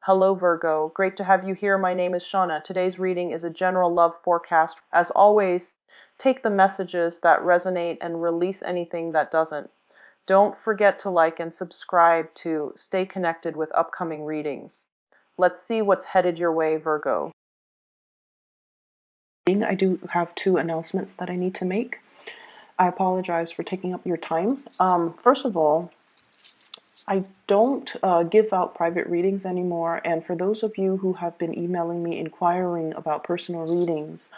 Hello Virgo, great to have you here. My name is Shauna. Today's reading is a general love forecast. As always, take the messages that resonate and release anything that doesn't. Don't forget to like and subscribe to stay connected with upcoming readings. Let's see what's headed your way, Virgo. I do have two announcements that I need to make. I apologize for taking up your time. First of all, I don't give out private readings anymore, and for those of you who have been emailing me inquiring about personal readings,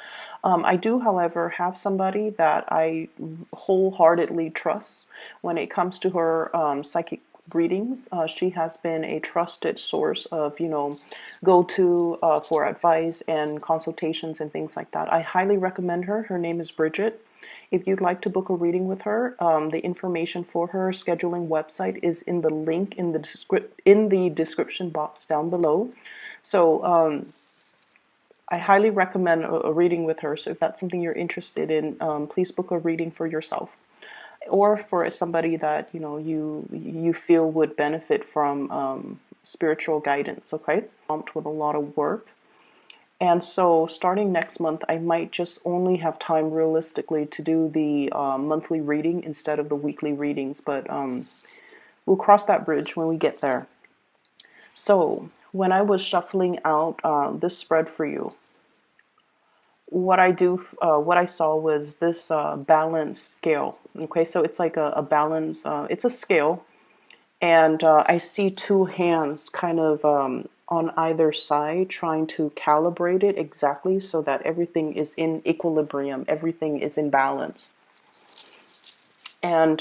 I do, however, have somebody that I wholeheartedly trust when it comes to her psychic readings. She has been a trusted source of, go-to for advice and consultations and things like that. I highly recommend her. Her name is Bridget. If you'd like to book a reading with her, the information for her scheduling website is in the link in the description box down below. So I highly recommend a reading with her. So if that's something you're interested in, please book a reading for yourself or for somebody that you feel would benefit from spiritual guidance. Okay, pumped with a lot of work. And so starting next month, I might just only have time realistically to do the monthly reading instead of the weekly readings, but we'll cross that bridge when we get there. So when I was shuffling out this spread for you, what I saw was this balance scale. Okay, so it's like a balance, it's a scale, and I see two hands kind of on either side trying to calibrate it exactly so that everything is in equilibrium, everything is in balance. And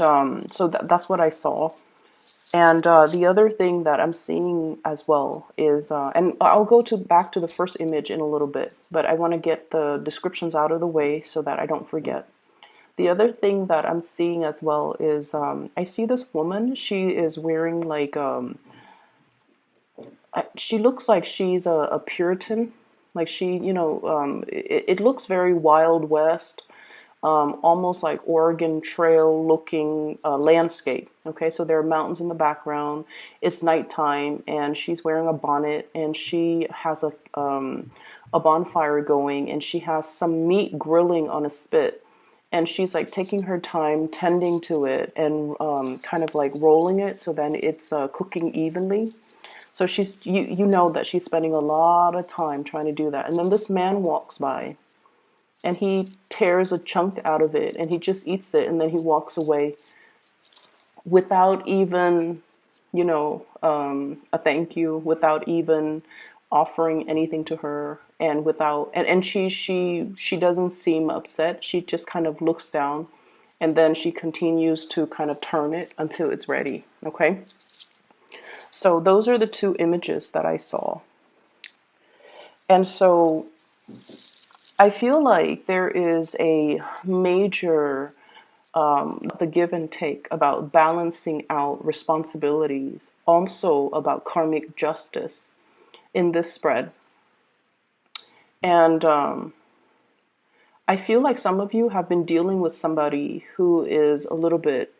so that's what I saw. And the other thing that I'm seeing as well is, and I'll go back to the first image in a little bit, but I want to get the descriptions out of the way so that I don't forget. The other thing that I'm seeing as well is I see this woman. She is wearing like she looks like she's a Puritan, like she, it looks very Wild West, almost like Oregon Trail looking landscape. Okay, so there are mountains in the background. It's nighttime, and she's wearing a bonnet, and she has a bonfire going, and she has some meat grilling on a spit. And she's like taking her time tending to it and kind of like rolling it so then it's cooking evenly. So she's you know that she's spending a lot of time trying to do that. And then this man walks by and he tears a chunk out of it and he just eats it and then he walks away without even, a thank you, without even offering anything to her, and she doesn't seem upset. She just kind of looks down and then she continues to kind of turn it until it's ready. Okay? So those are the two images that I saw. And so I feel like there is a major the give and take about balancing out responsibilities, also about karmic justice in this spread. And I feel like some of you have been dealing with somebody who is a little bit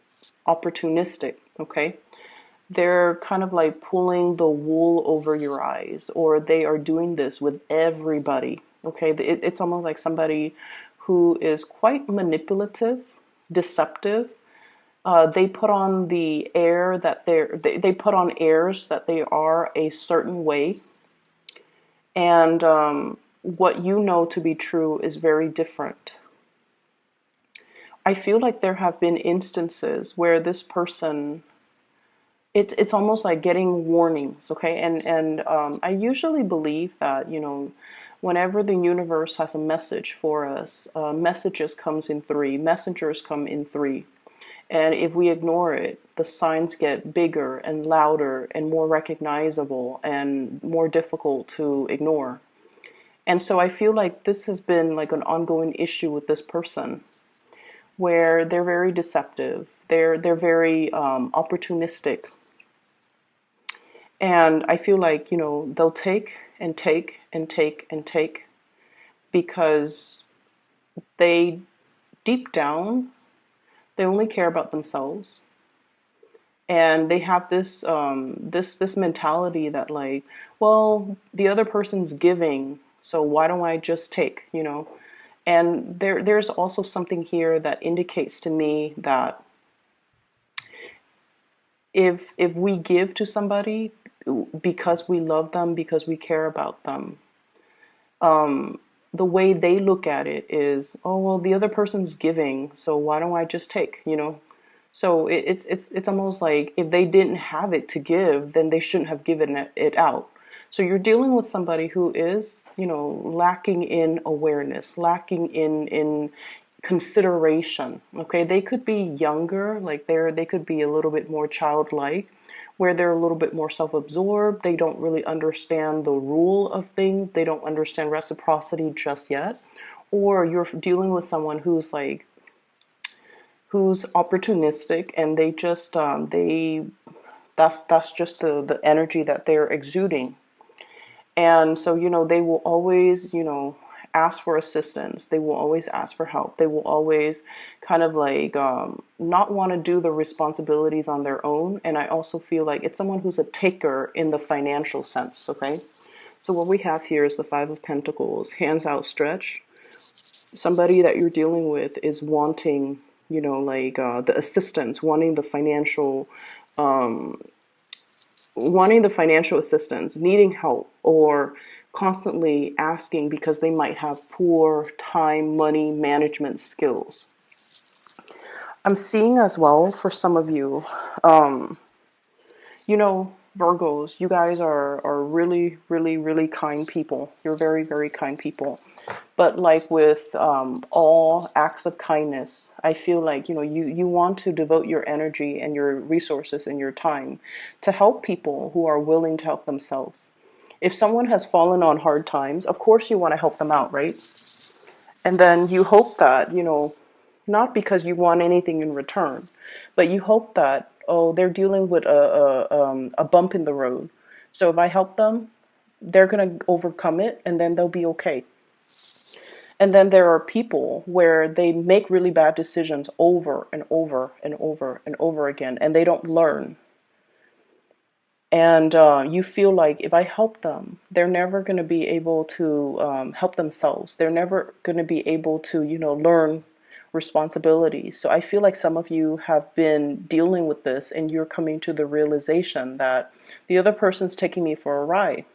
opportunistic, okay? They're kind of like pulling the wool over your eyes, or they are doing this with everybody. Okay, it's almost like somebody who is quite manipulative, deceptive. They put on the air that they put on airs that they are a certain way, and what you know to be true is very different. I feel like there have been instances where this person, it's almost like getting warnings, okay? And I usually believe that, whenever the universe has a message for us, messages comes in three, messengers come in three. And if we ignore it, the signs get bigger and louder and more recognizable and more difficult to ignore. And so I feel like this has been like an ongoing issue with this person, where they're very deceptive, they're very opportunistic. And I feel like, they'll take and take and take and take because they, deep down, they only care about themselves. and they have this mentality that, like, well, the other person's giving, so why don't I just take, you know? And there's also something here that indicates to me that if we give to somebody because we love them, because we care about them, the way they look at it is, oh well, the other person's giving, so why don't I just take, you know? So it's almost like if they didn't have it to give, then they shouldn't have given it out. So you're dealing with somebody who is, you know, lacking in awareness, lacking in consideration. Okay, they could be younger, like they could be a little bit more childlike, where they're a little bit more self-absorbed. They don't really understand the rule of things. They don't understand reciprocity just yet. Or you're dealing with someone who's like who's opportunistic, and they just they that's just the energy that they're exuding. And so, you know, they will always, you know, ask for assistance. They will always ask for help. They will always kind of like not want to do the responsibilities on their own. And I also feel like it's someone who's a taker in the financial sense. Okay. So what we have here is the Five of Pentacles, hands outstretched. Somebody that you're dealing with is wanting, you know, like the assistance, wanting the financial assistance, needing help, or constantly asking because they might have poor time, money management skills. I'm seeing as well for some of you, you know, Virgos, you guys are really, really, really kind people. You're very, very kind people. But like with all acts of kindness, I feel like, you know, you want to devote your energy and your resources and your time to help people who are willing to help themselves. If someone has fallen on hard times, of course you want to help them out, right? And then you hope that, you know, not because you want anything in return, but you hope that, oh, they're dealing with a bump in the road. So if I help them, they're going to overcome it, and then they'll be okay. And then there are people where they make really bad decisions over and over and over and over again, and they don't learn. And you feel like if I help them, they're never going to be able to help themselves. They're never going to be able to, you know, learn responsibilities. So I feel like some of you have been dealing with this, and you're coming to the realization that the other person's taking me for a ride.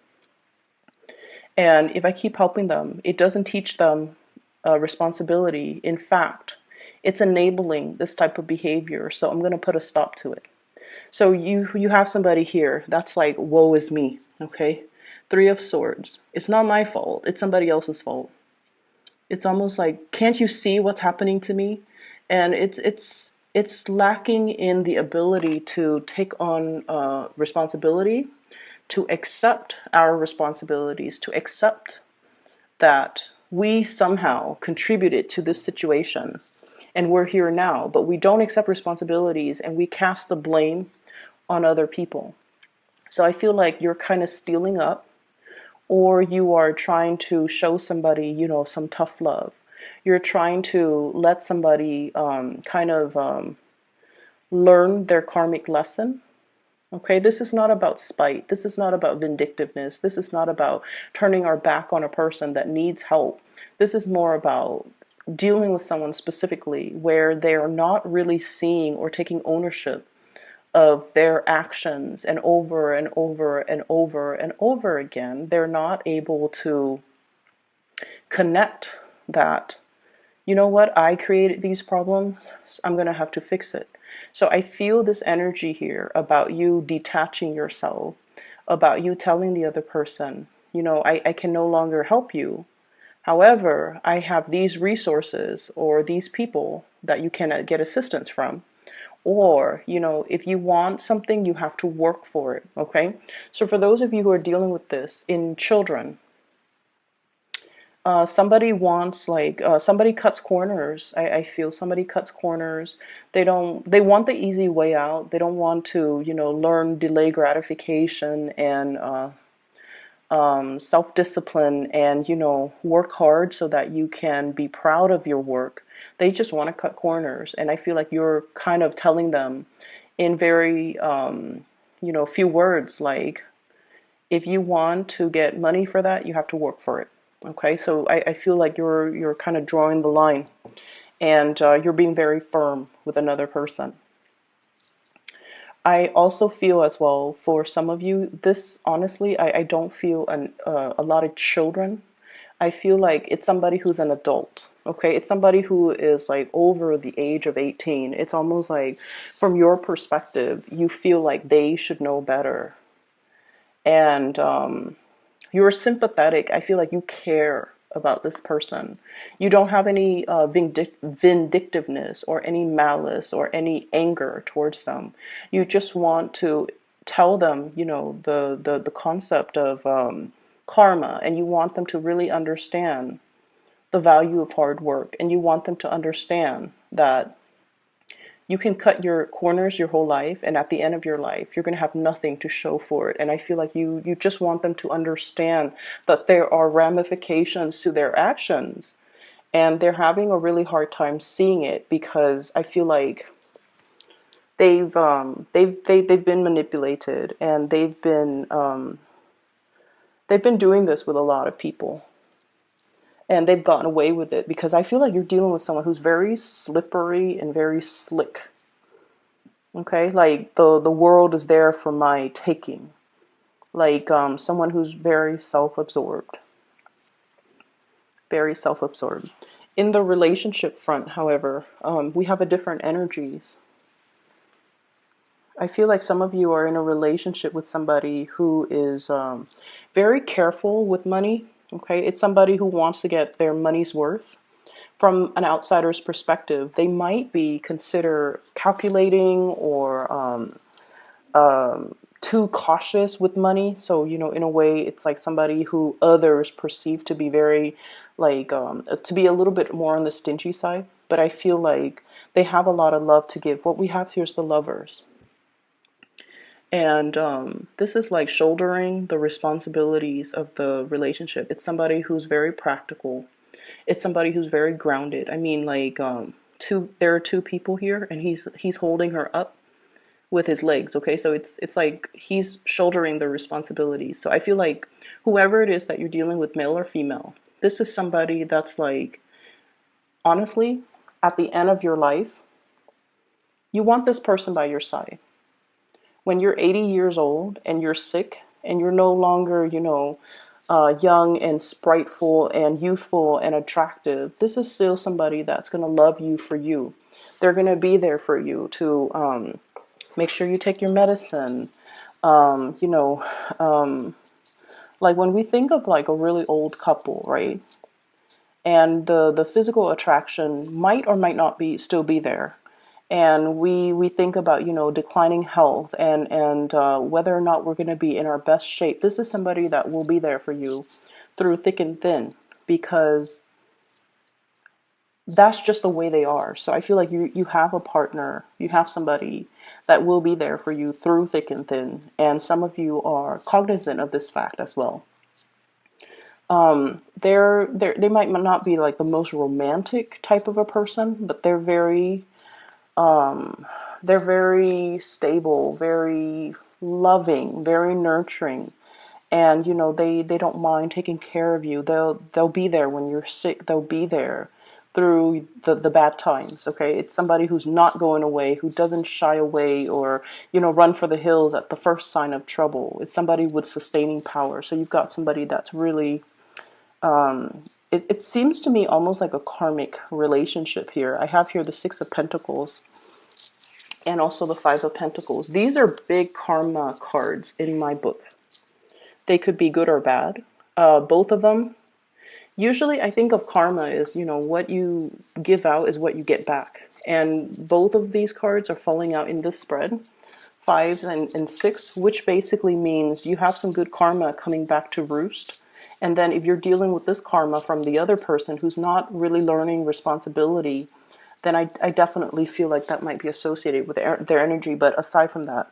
And if I keep helping them, it doesn't teach them responsibility. In fact, it's enabling this type of behavior. So I'm going to put a stop to it. So you have somebody here that's like, woe is me. Okay, Three of Swords. It's not my fault. It's somebody else's fault. It's almost like, can't you see what's happening to me? And it's lacking in the ability to take on responsibility, to accept our responsibilities, to accept that we somehow contributed to this situation and we're here now, but we don't accept responsibilities and we cast the blame on other people. So I feel like you're kind of stealing up, or you are trying to show somebody, you know, some tough love. You're trying to let somebody learn their karmic lesson. Okay, this is not about spite. This is not about vindictiveness. This is not about turning our back on a person that needs help. This is more about dealing with someone specifically where they are not really seeing or taking ownership of their actions, and over and over and over and over again, they're not able to connect that, you know what, I created these problems, so I'm going to have to fix it. So I feel this energy here about you detaching yourself, about you telling the other person, you know, I can no longer help you. However, I have these resources or these people that you can get assistance from. Or, you know, if you want something, you have to work for it. Okay. So for those of you who are dealing with this in children, somebody wants somebody cuts corners. I feel somebody cuts corners. They want the easy way out. They don't want to, you know, learn delay gratification and self-discipline and, you know, work hard so that you can be proud of your work. They just want to cut corners. And I feel like you're kind of telling them, in very, few words, like, if you want to get money for that, you have to work for it. Okay, so I feel like you're kind of drawing the line, and you're being very firm with another person. I also feel as well, for some of you, this honestly, I don't feel a lot of children. I feel like it's somebody who's an adult. Okay, it's somebody who is like over the age of 18. It's almost like, from your perspective, you feel like they should know better. And you're sympathetic. I feel like you care about this person. You don't have any vindictiveness or any malice or any anger towards them. You just want to tell them, the concept of karma, and you want them to really understand the value of hard work, and you want them to understand that you can cut your corners your whole life, and at the end of your life you're going to have nothing to show for it. And I feel like you just want them to understand that there are ramifications to their actions, and they're having a really hard time seeing it, because I feel like they've been manipulated, and they've been doing this with a lot of people, and they've gotten away with it, because I feel like you're dealing with someone who's very slippery and very slick. Okay, like the world is there for my taking. Like someone who's very self-absorbed, very self-absorbed. In the relationship front, however, we have a different energies. I feel like some of you are in a relationship with somebody who is very careful with money. Okay, it's somebody who wants to get their money's worth. From an outsider's perspective, they might be consider calculating, or too cautious with money. So, in a way, it's like somebody who others perceive to be very, like, to be a little bit more on the stingy side. But I feel like they have a lot of love to give. What we have here is the Lovers. And this is like shouldering the responsibilities of the relationship. It's somebody who's very practical. It's somebody who's very grounded. I mean, like, there are two people here, and he's holding her up with his legs. Okay, so it's like he's shouldering the responsibilities. So I feel like whoever it is that you're dealing with, male or female, this is somebody that's like, honestly, at the end of your life, you want this person by your side. When you're 80 years old and you're sick and you're no longer, young and spriteful and youthful and attractive, this is still somebody that's going to love you for you. They're going to be there for you to make sure you take your medicine. Um, you know, um, like, when we think of like a really old couple, right? And the physical attraction might or might not be still be there. And we think about, declining health, and whether or not we're going to be in our best shape. This is somebody that will be there for you through thick and thin, because that's just the way they are. So I feel like you have a partner, you have somebody that will be there for you through thick and thin. And some of you are cognizant of this fact as well. They might not be like the most romantic type of a person, but um, they're very stable, very loving, very nurturing. And they don't mind taking care of you. They'll be there when you're sick. They'll be there through the bad times. Okay, it's somebody who's not going away, who doesn't shy away, or run for the hills at the first sign of trouble. It's somebody with sustaining power. So you've got somebody that's really, it seems to me almost like a karmic relationship here. I have here the Six of Pentacles and also the Five of Pentacles. These are big karma cards in my book. They could be good or bad. Both of them. Usually I think of karma as, what you give out is what you get back. And both of these cards are falling out in this spread, fives and six, which basically means you have some good karma coming back to roost. And then if you're dealing with this karma from the other person who's not really learning responsibility, then I definitely feel like that might be associated with their energy. But aside from that,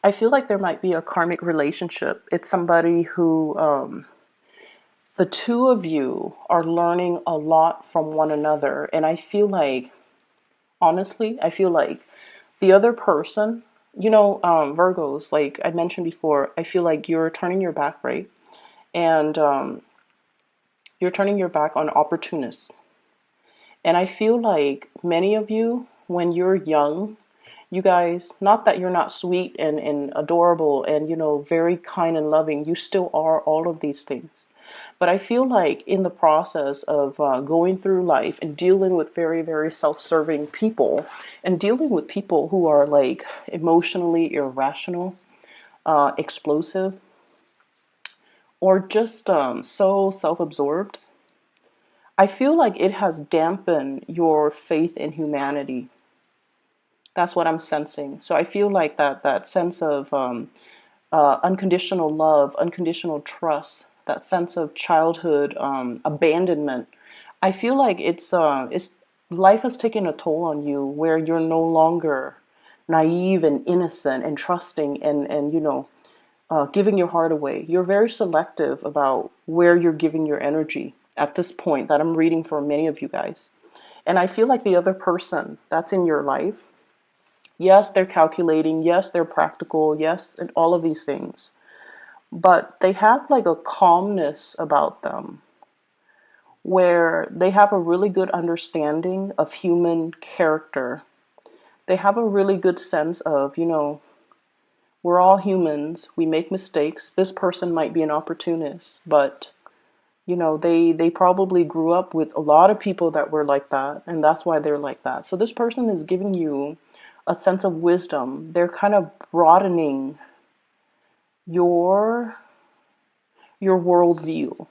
I feel like there might be a karmic relationship. It's somebody who, the two of you are learning a lot from one another. And I feel like, honestly, The other person, Virgos, like I mentioned before, I feel like you're turning your back, right? And you're turning your back on opportunists. And I feel like many of you, when you're young, you guys, not that you're not sweet and adorable and, very kind and loving, you still are all of these things. But I feel like in the process of going through life and dealing with very, very self-serving people and dealing with people who are like emotionally irrational, explosive, or just so self-absorbed, I feel like it has dampened your faith in humanity. That's what I'm sensing. So I feel like that sense of unconditional love, unconditional trust, that sense of childhood abandonment. I feel like it's life has taken a toll on you where you're no longer naive and innocent and trusting and giving your heart away. You're very selective about where you're giving your energy at this point that I'm reading for many of you guys. And I feel like the other person that's in your life, yes, they're calculating, yes, they're practical, yes, and all of these things. But they have like a calmness about them where they have a really good understanding of human character. They have a really good sense of, we're all humans, we make mistakes. This person might be an opportunist, but they probably grew up with a lot of people that were like that, and that's why they're like that. So this person is giving you a sense of wisdom. They're kind of broadening your worldview.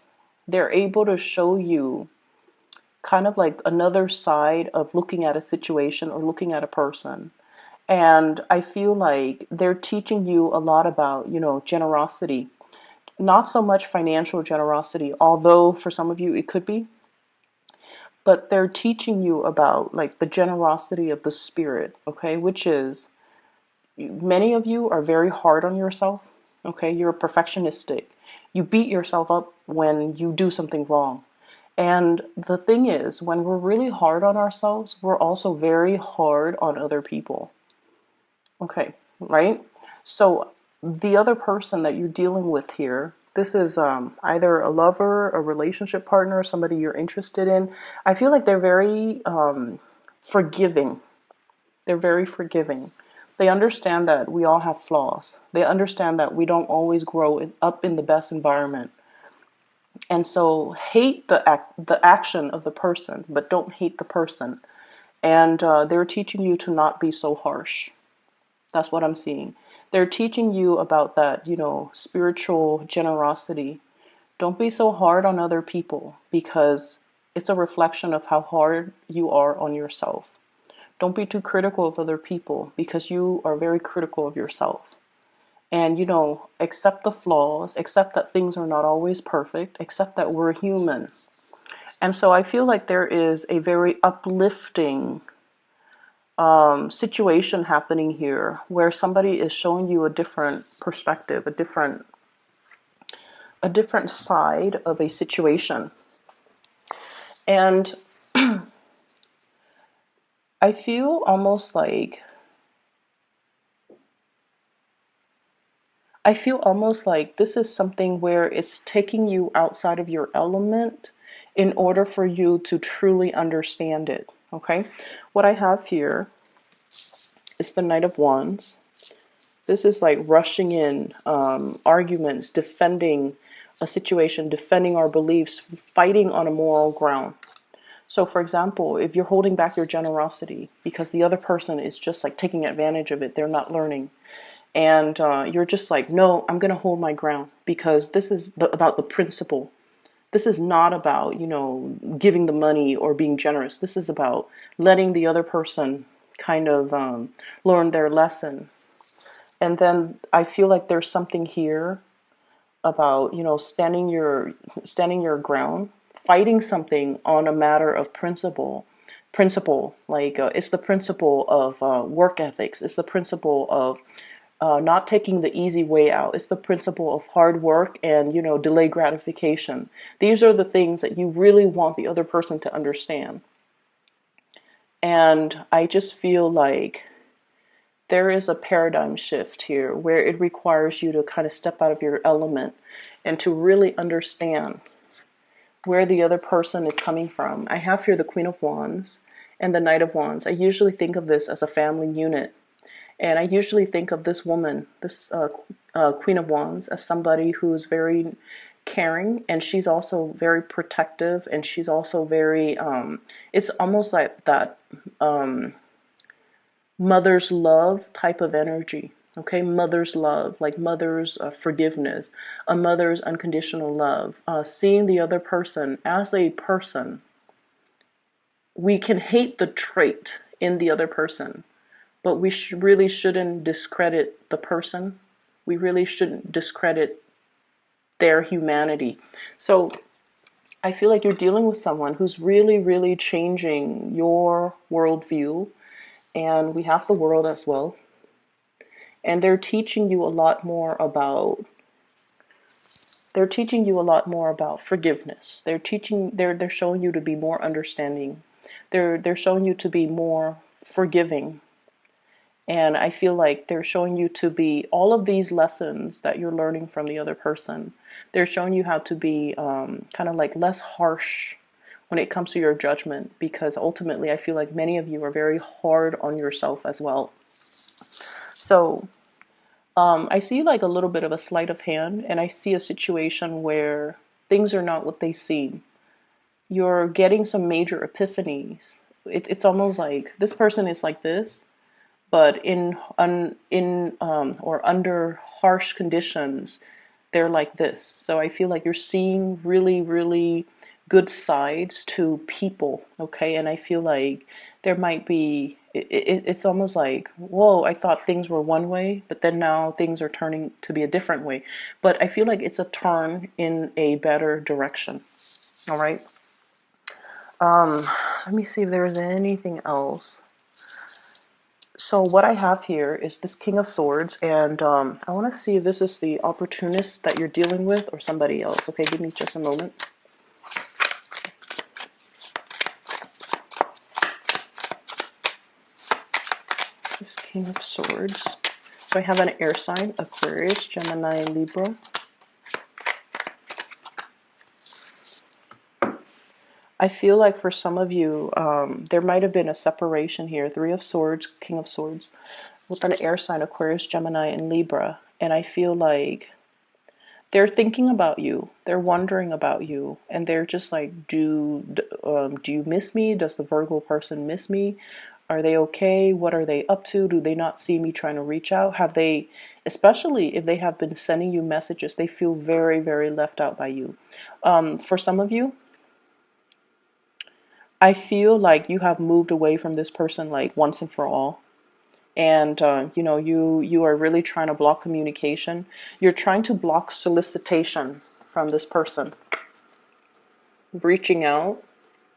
They're able to show you kind of like another side of looking at a situation or looking at a person. And I feel like they're teaching you a lot about, generosity. Not so much financial generosity, although for some of you it could be, but they're teaching you about like the generosity of the spirit, okay? Which is, many of you are very hard on yourself, okay? You're perfectionistic. You beat yourself up when you do something wrong. And the thing is, when we're really hard on ourselves, we're also very hard on other people. Okay, right? So the other person that you're dealing with here, this is either a lover, a relationship partner, somebody you're interested in. I feel like they're very forgiving. They're very forgiving. They understand that we all have flaws. They understand that we don't always grow up in the best environment. And so hate the action of the person, but don't hate the person. And they're teaching you to not be so harsh. That's what I'm seeing. They're teaching you about that, spiritual generosity. Don't be so hard on other people because it's a reflection of how hard you are on yourself. Don't be too critical of other people because you are very critical of yourself. And, accept the flaws, accept that things are not always perfect, accept that we're human. And so I feel like there is a very uplifting situation happening here where somebody is showing you a different perspective, a different side of a situation. And I feel almost like this is something where it's taking you outside of your element in order for you to truly understand it. Okay? What I have here is the Knight of Wands. This is like rushing in, arguments, defending a situation, defending our beliefs, fighting on a moral ground. So, for example, if you're holding back your generosity because the other person is just like taking advantage of it, they're not learning. And you're just like, no, I'm going to hold my ground because this is about the principle. This is not about, giving the money or being generous. This is about letting the other person kind of learn their lesson. And then I feel like there's something here about, standing your ground, fighting something on a matter of principle, like it's the principle of work ethics. It's the principle of not taking the easy way out. It's the principle of hard work and, delayed gratification. These are the things that you really want the other person to understand. And I just feel like there is a paradigm shift here where it requires you to kind of step out of your element and to really understand where the other person is coming from. I have here the Queen of Wands and the Knight of Wands. I usually think of this as a family unit. And I usually think of this woman, this Queen of Wands, as somebody who's very caring, and she's also very protective, and she's also very, it's almost like that mother's love type of energy. Okay, mother's love, like mother's forgiveness, a mother's unconditional love, seeing the other person as a person. We can hate the trait in the other person, but we really shouldn't discredit the person. We really shouldn't discredit their humanity. So I feel like you're dealing with someone who's really, really changing your worldview. And we have the world as well. And they're teaching you a lot more about forgiveness. They're showing you to be more understanding. They're showing you to be more forgiving. And I feel like they're showing you to be all of these lessons that you're learning from the other person. They're showing you how to be kind of like less harsh when it comes to your judgment, because ultimately I feel like many of you are very hard on yourself as well. So I see like a little bit of a sleight of hand, and I see a situation where things are not what they seem. You're getting some major epiphanies. It's almost like this person is like this, but or under harsh conditions, they're like this. So I feel like you're seeing really, really good sides to people, okay? And I feel like there might be, it's almost like, whoa, I thought things were one way, but then now things are turning to be a different way. But I feel like it's a turn in a better direction, all right? Let me see if there's anything else. So what I have here is this King of Swords, and I want to see if this is the opportunist that you're dealing with or somebody else. Okay, give me just a moment. This King of Swords. So I have an air sign, Aquarius, Gemini, Libra. I feel like for some of you, there might have been a separation here. Three of Swords, King of Swords, with an air sign, Aquarius, Gemini, and Libra. And I feel like they're thinking about you. They're wondering about you. And they're just like, do you miss me? Does the Virgo person miss me? Are they okay? What are they up to? Do they not see me trying to reach out? Have they, especially if they have been sending you messages, they feel very, very left out by you. For some of you, I feel like you have moved away from this person like once and for all. And you know, you are really trying to block communication. You're trying to block solicitation from this person. Reaching out,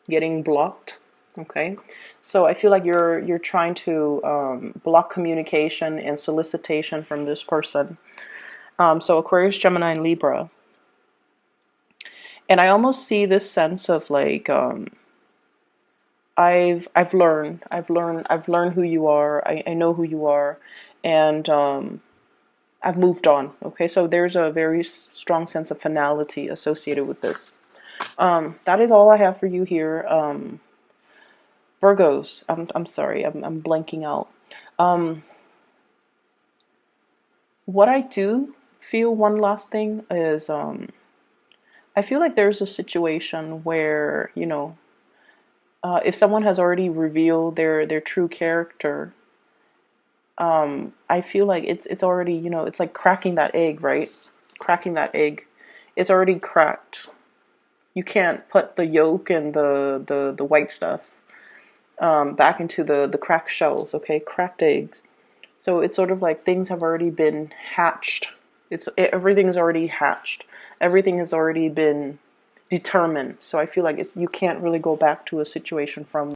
getting blocked. Okay, so I feel like you're trying to block communication and solicitation from this person. So Aquarius, Gemini, and Libra. And I almost see this sense of like I've learned who you are. I know who you are, and I've moved on. Okay, so there's a very strong sense of finality associated with this. That is all I have for you here. Virgos, I'm sorry, I'm blanking out. What I do feel, one last thing is, I feel like there's a situation where, you know, if someone has already revealed their true character, I feel like it's already, you know, it's like cracking that egg, right? Cracking that egg. It's already cracked. You can't put the yolk and the white stuff back into the cracked shells, okay? Cracked eggs. So it's sort of like things have already been hatched. Everything is already hatched. Everything has already been determined. So I feel like you can't really go back to a situation from